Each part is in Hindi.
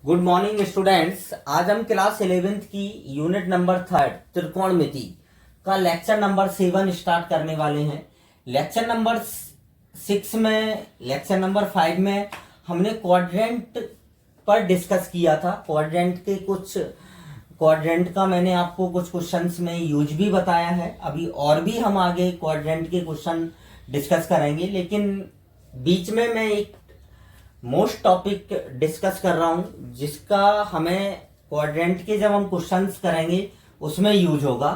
Good morning students. आज हम क्लास 11th की यूनिट नंबर 3 त्रिकोणमिति का लेक्चर नंबर 7 स्टार्ट करने वाले हैं। लेक्चर नंबर 6 में लेक्चर नंबर 5 में हमने क्वाड्रेंट पर डिस्कस किया था। क्वाड्रेंट का मैंने आपको कुछ क्वेश्चंस में यूज भी बताया है। अभी और भी हम आगे क्वाड्रेंट के क्वेश्चन डिस्कस करेंगे, लेकिन बीच में मैं एक मोस्ट टॉपिक डिस्कस कर रहा हूं जिसका हमें क्वाड्रेंट के जब हम क्वेश्चंस करेंगे उसमें यूज होगा।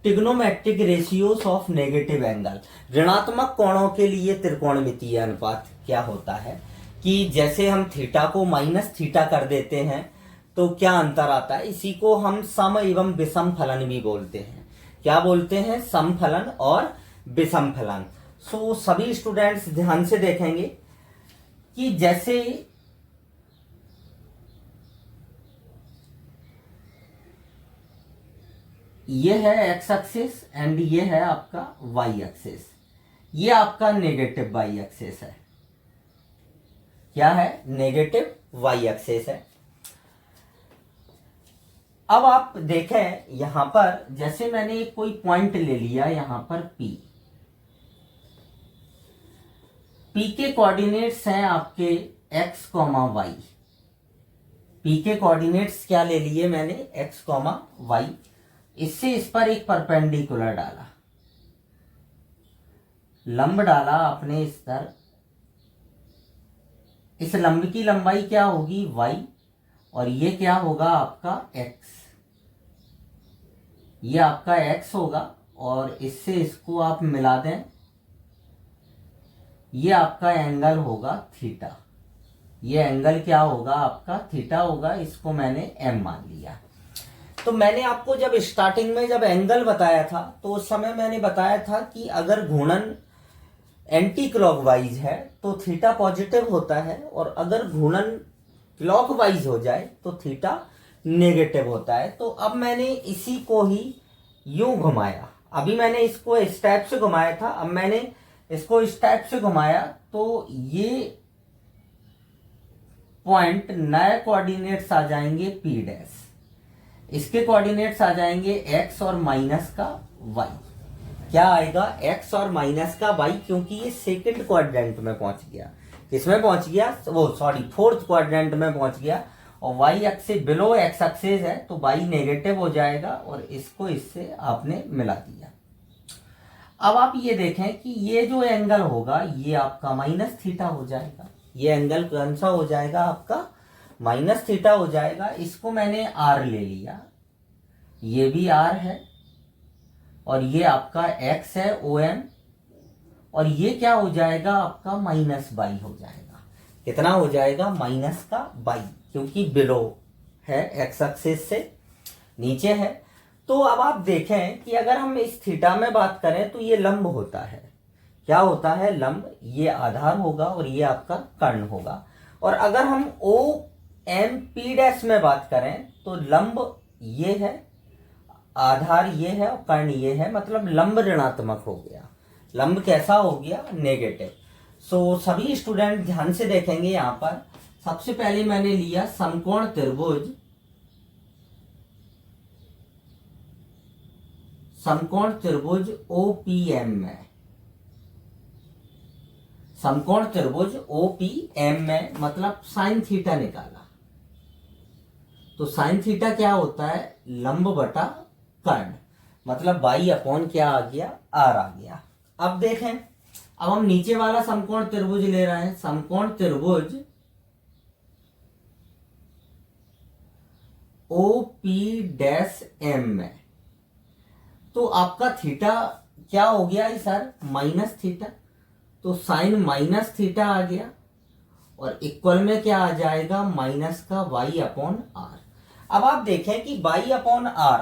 Trigonometric ratios of negative angle, ऋणात्मक कोणों के लिए त्रिकोणमितीय अनुपात क्या होता है कि जैसे हम थीटा को माइनस थीटा कर देते हैं तो क्या अंतर आता है। इसी को हम सम एवं विषम फलन भी बोलते हैं। क्या बोलते हैं? सम फलन और विषम फलन। सो सभी स्टूडेंट्स ध्यान से देखेंगे कि जैसे ये है एक्स एक्सिस एंड ये है आपका वाई एक्सिस। ये आपका नेगेटिव वाई एक्सिस है। क्या है? नेगेटिव वाई एक्सिस है। अब आप देखें यहां पर, जैसे मैंने कोई पॉइंट ले लिया यहां पर P के कोऑर्डिनेट्स हैं आपके x, y। P के कोऑर्डिनेट्स क्या ले लिए मैंने? x, y। इससे इस पर एक परपेंडिकुलर डाला, लंब डाला आपने इस तरह। इस लंब की लंबाई क्या होगी? y, और ये क्या होगा आपका x। ये आपका x होगा और इससे इसको आप मिला दें, ये आपका एंगल होगा थीटा। ये एंगल क्या होगा? आपका थीटा होगा। इसको मैंने m मान लिया। तो मैंने आपको जब स्टार्टिंग में जब एंगल बताया था तो उस समय मैंने बताया था कि अगर घूर्णन एंटी क्लॉकवाइज है तो थीटा पॉजिटिव होता है, और अगर घूर्णन क्लॉकवाइज हो जाए तो थीटा नेगेटिव होता है। तो अब मैंने इसी को ही यूं घुमाया। अभी मैंने इसको इस टाइप से घुमाया था, अब मैंने इसको इस टाइप से घुमाया तो ये पॉइंट नए कोऑर्डिनेट्स आ जाएंगे P डैश। इसके कोऑर्डिनेट्स आ जाएंगे x और माइनस का y। क्या आएगा? x और माइनस का y, क्योंकि ये सेकंड क्वाड्रेंट में पहुंच गया। किसमें पहुंच गया? फोर्थ क्वाड्रेंट में पहुंच गया। और y axis below x axis है तो y नेगेटिव हो जाएगा, और इसको इससे आपने मिला दिया। अब आप ये देखें कि ये जो एंगल होगा ये आपका माइनस थीटा हो जाएगा। ये एंगल कौन सा हो जाएगा? आपका माइनस थीटा हो जाएगा। इसको मैंने r ले लिया, ये भी r है, और ये आपका x है OM, और ये क्या हो जाएगा? आपका माइनस बाई हो जाएगा। कितना हो जाएगा? माइनस का बाई, क्योंकि बिलो है, x एक्सिस से नीचे है। तो अब आप देखें कि अगर हम इस थीटा में बात करें तो ये लंब होता है। क्या होता है? लंब। ये आधार होगा और ये आपका कर्ण होगा। और अगर हम OMP डैश में बात करें तो लंब ये है, आधार ये है और कर्ण ये है, मतलब लंब ऋणात्मक हो गया। लंब कैसा हो गया? नेगेटिव। सो सभी स्टूडेंट ध्यान से देखेंगे। यहां पर सबसे पहले मैंने लिया समकोण त्रिभुज, समकोण त्रिभुज OPM में, समकोण त्रिभुज OPM में मतलब साइन थीटा निकाला। तो साइन थीटा क्या होता है? लंब बटा कर्ण, मतलब y अपॉन क्या आ गया? r आ गया। अब देखें, अब हम नीचे वाला समकोण त्रिभुज ले रहे हैं, समकोण त्रिभुज OP-M में। तो आपका थीटा क्या हो गया सर? Minus theta. तो साइन माइनस थीटा आ गया, और इक्वल में क्या आ जाएगा? माइनस का y अपॉन r। अब आप देखें कि y अपॉन r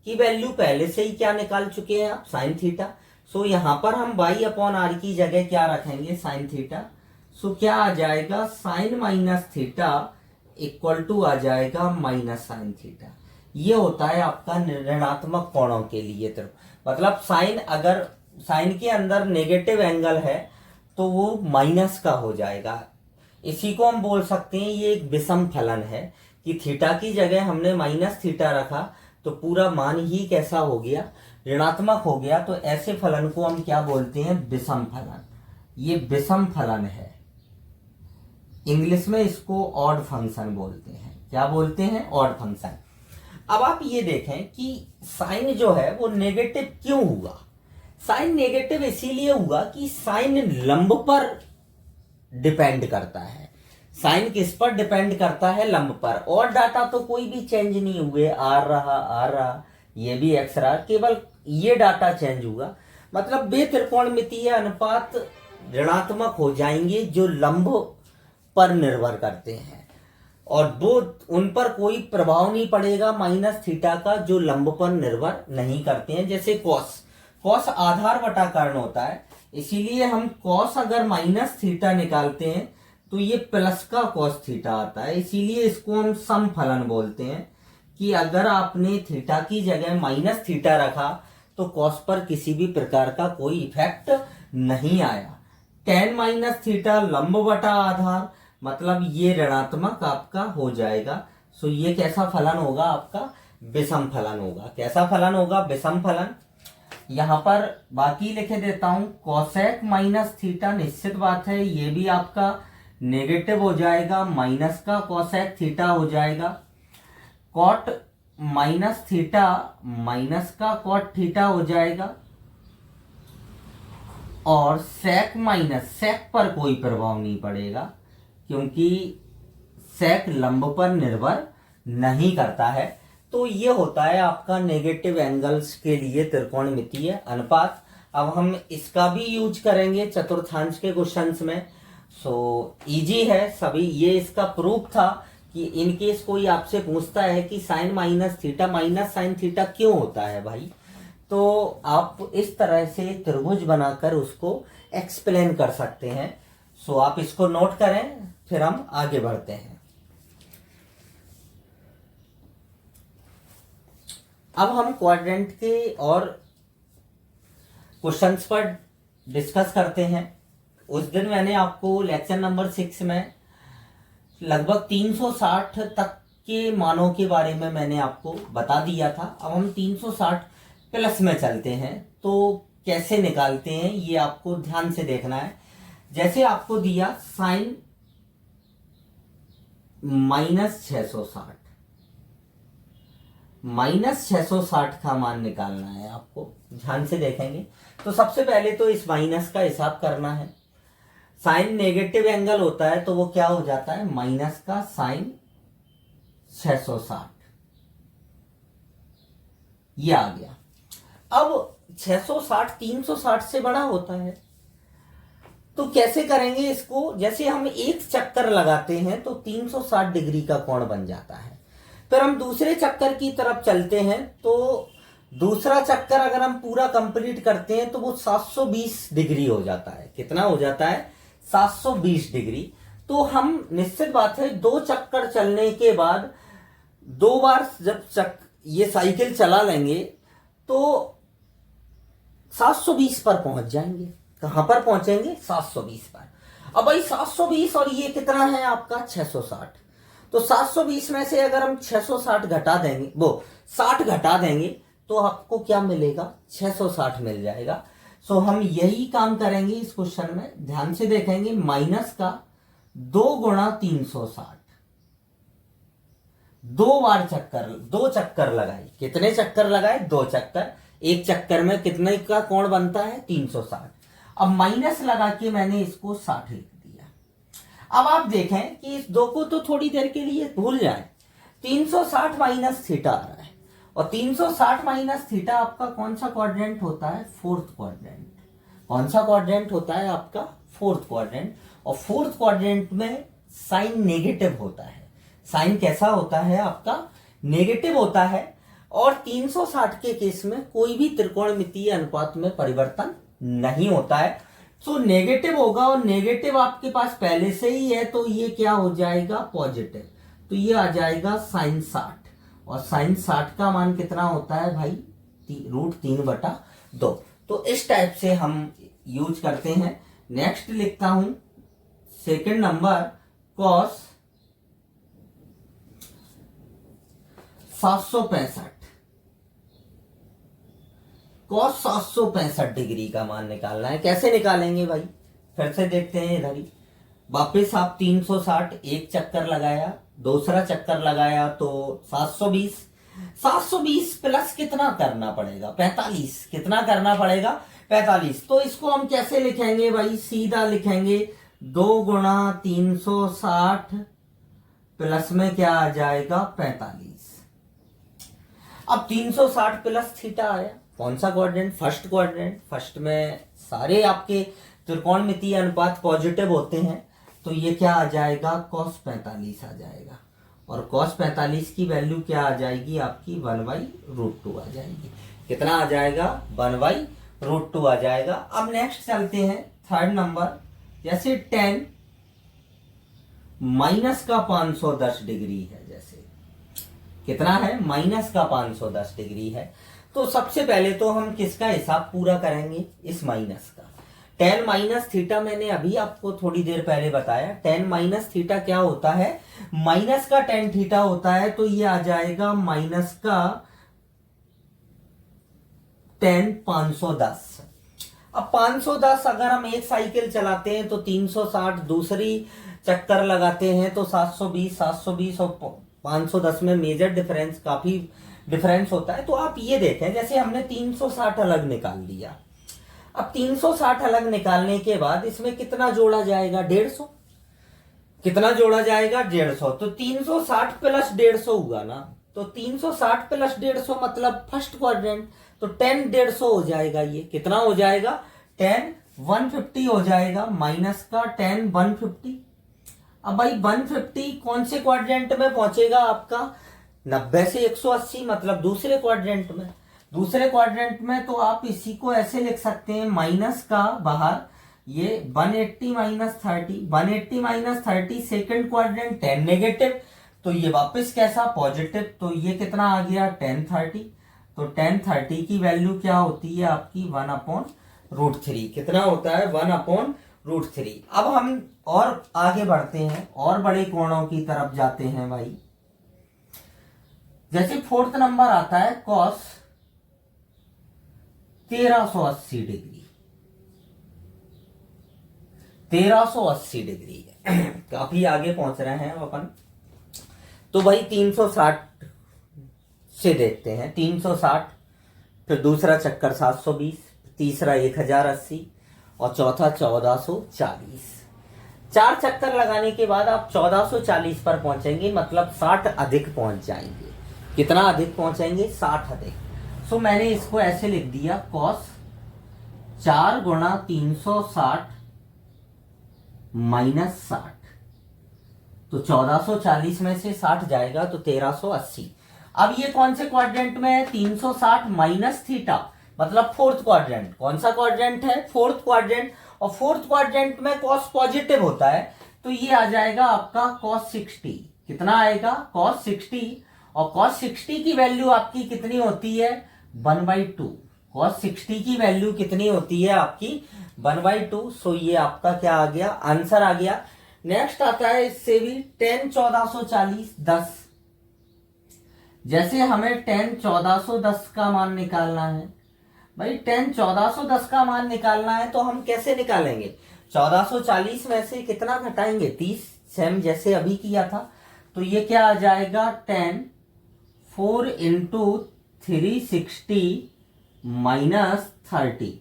की वैल्यू पहले से ही क्या निकाल चुके हैं आप? Sine theta. सो यहां पर हम y अपॉन r की जगह क्या रखेंगे? Sine theta. सो क्या आ जाएगा? Sine minus theta equal to आ जाएगा माइनस साइन थीटा। ये होता है आपका ऋणात्मक कोणों के लिए। तो मतलब साइन, अगर साइन के अंदर नेगेटिव एंगल है तो वो माइनस का हो जाएगा। इसी को हम बोल सकते हैं ये एक विषम फलन है कि थीटा की जगह हमने माइनस थीटा रखा तो पूरा मान ही कैसा हो गया, ऋणात्मक हो गया। तो ऐसे फलन को हम क्या बोलते हैं, विषम फलन। ये विषम फलन है, इंग्लिश में इसको ऑड फंक्शन बोलते हैं। क्या बोलते हैं, ऑड फंक्शन। अब आप ये देखें कि साइन जो है वो नेगेटिव क्यों हुआ। साइन नेगेटिव इसीलिए हुआ कि साइन लंब पर डिपेंड करता है। साइन किस पर डिपेंड करता है, लंब पर। और डाटा तो कोई भी चेंज नहीं हुए, आ रहा, ये भी एक्स रहा, केवल ये डाटा चेंज हुआ। मतलब वे त्रिकोणमितीय अनुपात ऋणात्मक हो जाएंगे जो लंब पर निर्भर करते हैं, और वो उन पर कोई प्रभाव नहीं पड़ेगा माइनस थीटा का जो लंब पर निर्भर नहीं करते हैं। जैसे कॉस आधार बटा कर्ण होता है, इसीलिए हम कॉस अगर माइनस थीटा निकालते हैं तो ये प्लस का कॉस थीटा आता है। इसीलिए इसको हम सम फलन बोलते हैं कि अगर आपने थीटा की जगह माइनस थीटा रखा तो कॉस पर किसी भी प्रकार का कोई इफेक्ट नहीं आया। टेन माइनस थीटा लंब बटा आधार, मतलब ये ऋणात्मक आपका हो जाएगा। सो ये कैसा फलन होगा, आपका विषम फलन होगा। कैसा फलन होगा, विषम फलन। यहां पर बाकी लिखे देता हूं, कोसेक माइनस थीटा, निश्चित बात है ये भी आपका नेगेटिव हो जाएगा, माइनस का कोसेक थीटा हो जाएगा। कॉट माइनस थीटा माइनस का कॉट थीटा हो जाएगा, और सेक माइनस, सेक पर कोई प्रभाव नहीं पड़ेगा क्योंकि सेक लंब पर निर्भर नहीं करता है। तो ये होता है आपका नेगेटिव एंगल्स के लिए त्रिकोणमितीय अनुपात। अब हम इसका भी यूज करेंगे चतुर्थांश के क्वेश्चंस में। सो इजी है सभी। ये इसका प्रूफ था कि इन केस कोई आपसे पूछता है कि sine minus theta minus sine theta क्यों होता है भाई, तो आप इस तरह से त्रिभुज बनाकर उसको एक्सप्लेन कर सकते हैं। सो आप इसको नोट करें, फिर हम आगे बढ़ते हैं। अब हम क्वाड्रेंट के और क्वेश्चंस पर डिस्कस करते हैं। उस दिन मैंने आपको लेक्चर नंबर 6 में लगभग 360 तक के मानों के बारे में मैंने आपको बता दिया था। अब हम 360 प्लस में चलते हैं, तो कैसे निकालते हैं ये आपको ध्यान से देखना है। जैसे आपको दिया साइन -660, -660 का मान निकालना है आपको, ध्यान से देखेंगे। तो सबसे पहले तो इस माइनस का हिसाब करना है। साइन नेगेटिव एंगल होता है तो वो क्या हो जाता है, माइनस का साइन 660, ये आ गया। अब 660 360 से बड़ा होता है, तो कैसे करेंगे इसको। जैसे हम एक चक्कर लगाते हैं तो 360 डिग्री का कोण बन जाता है। फिर हम दूसरे चक्कर की तरफ चलते हैं, तो दूसरा चक्कर अगर हम पूरा कंप्लीट करते हैं तो वो 720 डिग्री हो जाता है। कितना हो जाता है, 720 डिग्री। तो हम निश्चित बात है 2 चक्कर चलने के बाद 2 बार जब ये साइकिल चला लेंगे तो 720 पर पहुंच जाएंगे। कहां पर पहुंचेंगे, 720 पर। अब भाई 720 और ये कितना है आपका 660, तो 720 में से अगर हम 660 घटा देंगे, वो 60 घटा देंगे तो आपको क्या मिलेगा, 660 मिल जाएगा। सो हम यही काम करेंगे इस क्वेश्चन में, ध्यान से देखेंगे। माइनस का 2 गुणा 360, 2 बार चक्कर, 2 चक्कर लगाए। कितने चक्कर लगाए, 2 चक्कर। एक चक्कर में कितने का कोण बनता है, 360। अब माइनस लगा के मैंने इसको 60 लिख दिया। अब आप देखें कि इस 2 को तो थोड़ी देर के लिए भूल जाए, 360 माइनस थीटा आ रहा है, और 360 माइनस थीटा आपका कौन सा क्वाड्रेंट होता है, फोर्थ क्वाड्रेंट। कौन सा क्वाड्रेंट होता है आपका, फोर्थ क्वाड्रेंट। और फोर्थ क्वाड्रेंट में साइन नेगेटिव होता है। साइन कैसा होता है आपका, नेगेटिव होता है। और 360 के केस में कोई भी त्रिकोणमितीय अनुपात में परिवर्तन नहीं होता है। तो नेगेटिव होगा, और नेगेटिव आपके पास पहले से ही है, तो ये क्या हो जाएगा, पॉजिटिव। तो ये आ जाएगा साइन 60, और साइन 60 का मान कितना होता है भाई, √3/2। तो इस टाइप से हम यूज करते हैं। नेक्स्ट लिखता हूं second number, cos 765, cos 765 degree का मान निकालना है। कैसे निकालेंगे भाई, फिर से देखते हैं इधर ही। वापिस आप 360 एक चक्कर लगाया, दूसरा चक्कर लगाया तो 720, 720 प्लस कितना करना पड़ेगा 45, कितना करना पड़ेगा 45। तो इसको हम कैसे लिखेंगे भाई, सीधा लिखेंगे 2 गुणा 360 प्लस में क्या आ जाएगा 45। अब 360 प्लस थीटा आया, कौन सा क्वाड्रेंट, फर्स्ट क्वाड्रेंट। फर्स्ट में सारे आपके त्रिकोणमितीय अनुपात पॉजिटिव होते हैं, तो ये क्या आ जाएगा cos 45 आ जाएगा। और cos 45 की वैल्यू क्या आ जाएगी आपकी 1/√2 आ जाएगी। कितना आ जाएगा 1/√2 आ जाएगा। अब नेक्स्ट चलते हैं थर्ड नंबर। जैसे 10 माइनस का 510 डिग्री है, जैसे कितना है माइनस का 510 डिग्री है, तो सबसे पहले तो हम किसका हिसाब पूरा करेंगे, इस माइनस का। tan माइनस थीटा मैंने अभी आपको थोड़ी देर पहले बताया। tan माइनस थीटा क्या होता है, माइनस का tan थीटा होता है, तो ये आ जाएगा माइनस का tan 510। अब 510 अगर हम एक साइकिल चलाते हैं तो 360, दूसरी चक्कर लगाते हैं तो 720, 720 और 510 में मेजर डिफरेंस, काफी डिफरेंस होता है। तो आप ये देखें, जैसे हमने 360 अलग निकाल लिया। अब 360 अलग निकालने के बाद इसमें कितना जोड़ा जाएगा 150, कितना जोड़ा जाएगा 150। तो 360 प्लस 150 हुआ ना, तो 360 प्लस 150 मतलब फर्स्ट क्वाड्रेंट, तो 10 150 हो जाएगा। ये कितना हो जाएगा 10 150 हो जाएगा, माइनस का 10 150। अब भाई 150 कौन से क्वाड्रेंट में पहुंचेगा आपका 90 से 180, मतलब दूसरे क्वाड्रेंट में। दूसरे क्वाड्रेंट में तो आप इसी को ऐसे लिख सकते हैं, माइनस का बाहर ये 180 minus 30, 180 minus 30 second quadrant 10 negative, तो ये वापस कैसा पॉजिटिव, तो ये कितना आ गया 1030। तो 1030 की वैल्यू क्या होती है आपकी 1/√3, कितना होता है 1/√3। अब हम और आगे बढ़ते हैं और बड़े कोणों की तरफ जाते हैं भाई। जैसे फोर्थ नंबर आता है कॉस 1380 डिग्री, 1380 डिग्री काफी आगे पहुंच रहे हैं अपन। तो भाई 360 से देखते हैं, 360, फिर दूसरा चक्कर 720, तीसरा 1080 और चौथा 1440। 4 चक्कर लगाने के बाद आप 1440 पर पहुंचेंगे, मतलब 60 अधिक पहुंच जाएंगे। कितना अधिक पहुंचेंगे 60 अधिक। सो मैंने इसको ऐसे लिख दिया, कॉस 4 गुणा 360 माइनस 60, तो 1440 में से 60 जाएगा तो 1380। अब ये कौन से क्वाड्रेंट में है, 360 माइनस थीटा, मतलब फोर्थ क्वाड्रेंट। कौन सा क्वाड्रेंट है, फोर्थ क्वाड्रेंट। और फोर्थ क्वाड्रेंट में कॉस पॉजिटिव होता है, तो ये आ जाएगा आपका कॉस 60। कितना आएगा कॉस 60, और कॉस 60 की वैल्यू आपकी कितनी होती है 1/2। कॉस 60 की वैल्यू कितनी होती है आपकी 1/2। सो ये आपका क्या आ गया, आंसर आ गया। नेक्स्ट आता है इससे भी 10 1440 10। जैसे हमें 10 1410 का मान निकालना है भाई, 10 1410 का मान निकालना है तो हम कैसे निकालेंगे, 1440 में से कितना घटाएंगे 30, सेम जैसे अभी किया था। तो ये क्या आ जाएगा 10 4 इंटू 360 माइनस 30,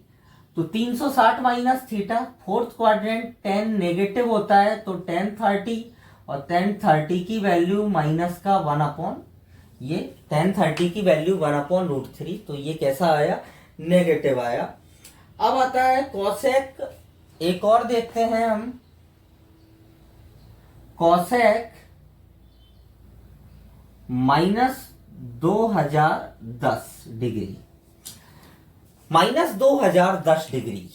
तो 360 minus theta, fourth quadrant 10 negative होता है, तो 1030 और 1030 की वैल्यू माइनस का 1/, ये 1030 की वैल्यू 1/√3, तो ये कैसा आया नेगेटिव आया। अब आता है कॉसेक, एक और देखते हैं हम, cosec minus 2010 degree, minus 2010 degree.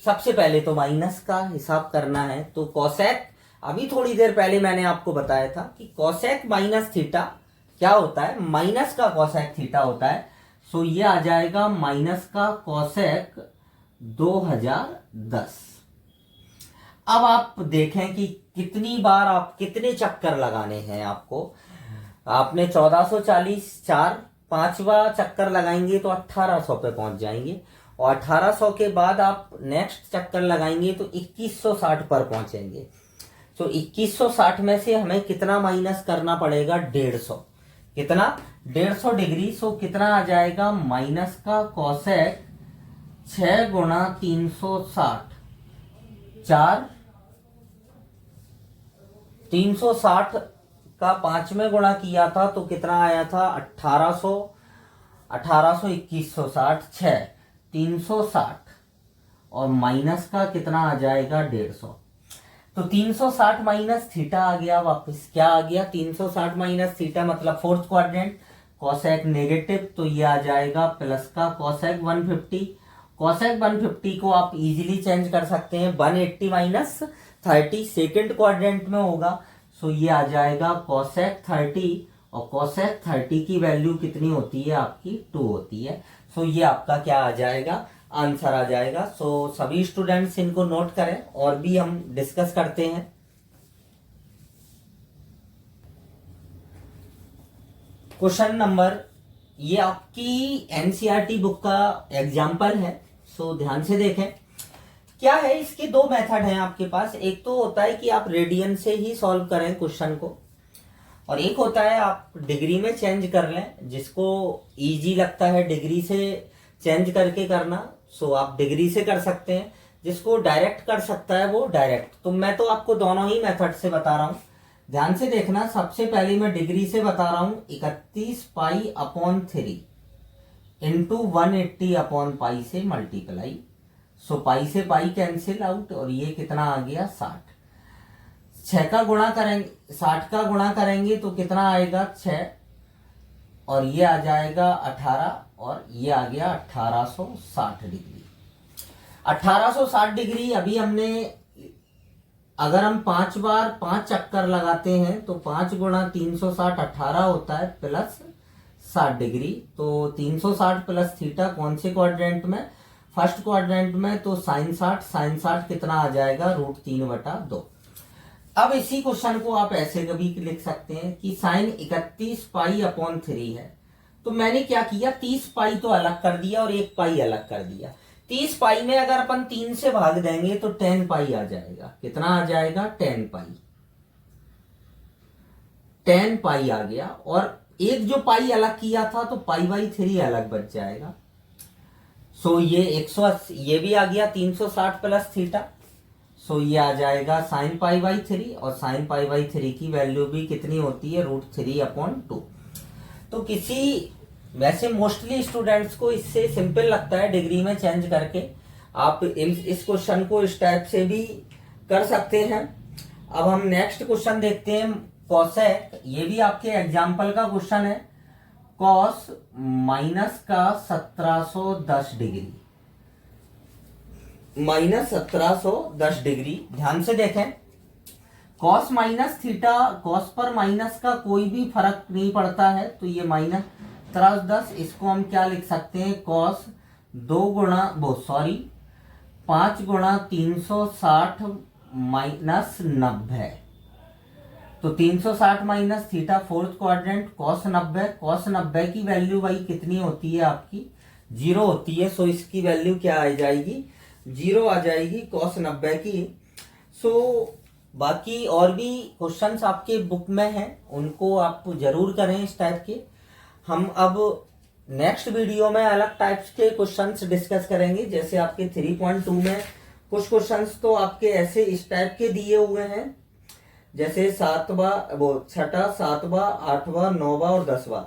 सबसे पहले तो माइनस का हिसाब करना है, तो कॉसेक, अभी थोड़ी देर पहले मैंने आपको बताया था कि कॉसेक माइनस थीटा क्या होता है, माइनस का कॉसेक थीटा होता है। सो ये आ जाएगा माइनस का कॉसेक 2010। अब आप देखें कि कितनी बार आप कितने चक्कर लगाने हैं आपको। आपने 1440 4 5वां चक्कर लगाएंगे तो 1800 पे पहुंच जाएंगे, और 1800 के बाद आप नेक्स्ट चक्कर लगाएंगे तो 2160 पर पहुंचेंगे। तो 2160 में से हमें कितना माइनस करना पड़ेगा, 150। कितना, 150 डिग्री। सो कितना आ जाएगा, माइनस का कोसेक 6 गुणा 360, 360 का 5 में गुणा किया था तो कितना आया था, 1800, 2160, 6 360, और माइनस का कितना आ जाएगा, 150। तो 360 माइनस थीटा आ गया वापस। क्या आ गया, 360 माइनस थीटा मतलब फोर्थ क्वाड्रेंट, कोसेक नेगेटिव, तो ये आ जाएगा प्लस का कोसेक 150। कोसेक 150 को आप इजीली चेंज कर सकते हैं, 180 माइनस 30 सेकेंड क्वाड्रेंट में होगा। सो ये आ जाएगा कोसेक 30, और कोसेक 30 की वैल्यू कितनी होती है आपकी, 2 होती है। सो ये आपका क्या आ जाएगा, आंसर आ जाएगा। सो सभी स्टूडेंट्स इनको नोट करें और भी हम डिस्कस करते हैं। क्वेश्चन नंबर, ये आपकी एनसीईआरटी बुक का एग्जाम्पल है, सो ध्यान से देखें। क्या है, इसके दो मेथड हैं आपके पास। एक तो होता है कि आप रेडियन से ही सॉल्व करें क्वेश्चन को, और एक होता है आप डिग्री में चेंज कर लें, जिसको इजी लगता है डिग्री से चेंज करके करना, सो आप डिग्री से कर सकते हैं। जिसको डायरेक्ट कर सकता है वो डायरेक्ट। तो मैं तो आपको दोनों ही मेथड से बता रहा हूं, ध्यान से देखना। सबसे पहले मैं डिग्री से बता रहा हूं, 31 pi upon 3 into 180 upon pi से मल्टीप्लाई। सो पाई से पाई कैंसिल आउट, और ये कितना आ गया, 60। 6 का गुणा करेंगे, 60 का गुणा करेंगे तो कितना आएगा, 6, और ये आ जाएगा 18, और ये आ गया 1860 डिग्री। 1860 डिग्री अभी हमने, अगर हम 5 बार 5 चक्कर लगाते हैं तो 5 गुणा 360 18 होता है, प्लस 60 डिग्री। तो 360 प्लस थीटा कौन से क्वाड्रेंट में, फर्स्ट क्वाड्रेंट में, तो साइन 60 कितना आ जाएगा, √3/2। अब इसी क्वेश्चन को आप ऐसे कभी लिख सकते हैं कि साइन 31 पाई अपॉन 3 है। तो मैंने क्या किया, 30 पाई तो अलग कर दिया और 1 पाई अलग कर दिया। 30 पाई में अगर अपन 3 से भाग देंगे तो 10 पाई आ जाएगा। कितना आ जाएगा, 10 पाई। 10 पाई आ गया, और एक जो पाई अलग किया था तो पाई/3 अलग बच जाएगा। सो ये 180, ये भी आ गया 360 प्लस थीटा। सो ये आ जाएगा साइन पाई/3, और साइन पाई/3 की वैल्यू भी कितनी होती है, √3/2। तो किसी, वैसे मोस्टली स्टूडेंट्स को इससे सिंपल लगता है डिग्री में चेंज करके। आप इस क्वेश्चन को इस टाइप से भी कर सकते हैं। अब हम नेक्स्ट क्वेश्चन देखते हैं, कोसेक, ये भी आपके एग्जाम्पल का क्वेश्चन है। कॉस माइनस का 1710 डिग्री, माइनस 1710 डिग्री। ध्यान से देखें, कॉस माइनस थीटा, कॉस पर माइनस का कोई भी फर्क नहीं पड़ता है, तो ये माइनस 1710, इसको हम क्या लिख सकते हैं, कॉस 5 गुणा 360 माइनस 90। तो 360 minus theta fourth quadrant, cos 90। Cos 90 की वैल्यू भाई कितनी होती है आपकी, 0 होती है। सो इसकी वैल्यू क्या आ जाएगी, 0 आ जाएगी कॉस 90 की। सो बाकी और भी क्वेश्चंस आपके बुक में हैं, उनको आप जरूर करें इस टाइप के। हम अब नेक्स्ट वीडियो में अलग टाइप्स के क्वेश्चंस डिस्कस करेंगे। जैसे आपके 3.2 में कुछ क्वेश्चंस तो आपके ऐसे इस टाइप के दिए हुए हैं, जैसे 6वां, 7वां, 8वां, 9वां और 10वां।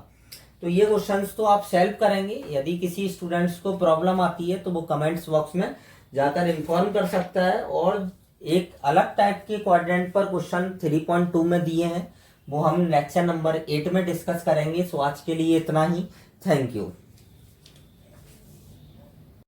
तो ये क्वेश्चंस तो आप सेल्फ करेंगे। यदि किसी स्टूडेंट्स को प्रॉब्लम आती है तो वो कमेंट्स बॉक्स में जाकर इन्फॉर्म कर सकता है। और एक अलग टाइप के क्वाड्रेंट पर क्वेश्चन 3.2 में दिए हैं, वो हम लेक्चर नंबर 8 में डिस्कस करेंगे। सो आज के लिए इतना ही। Thank you.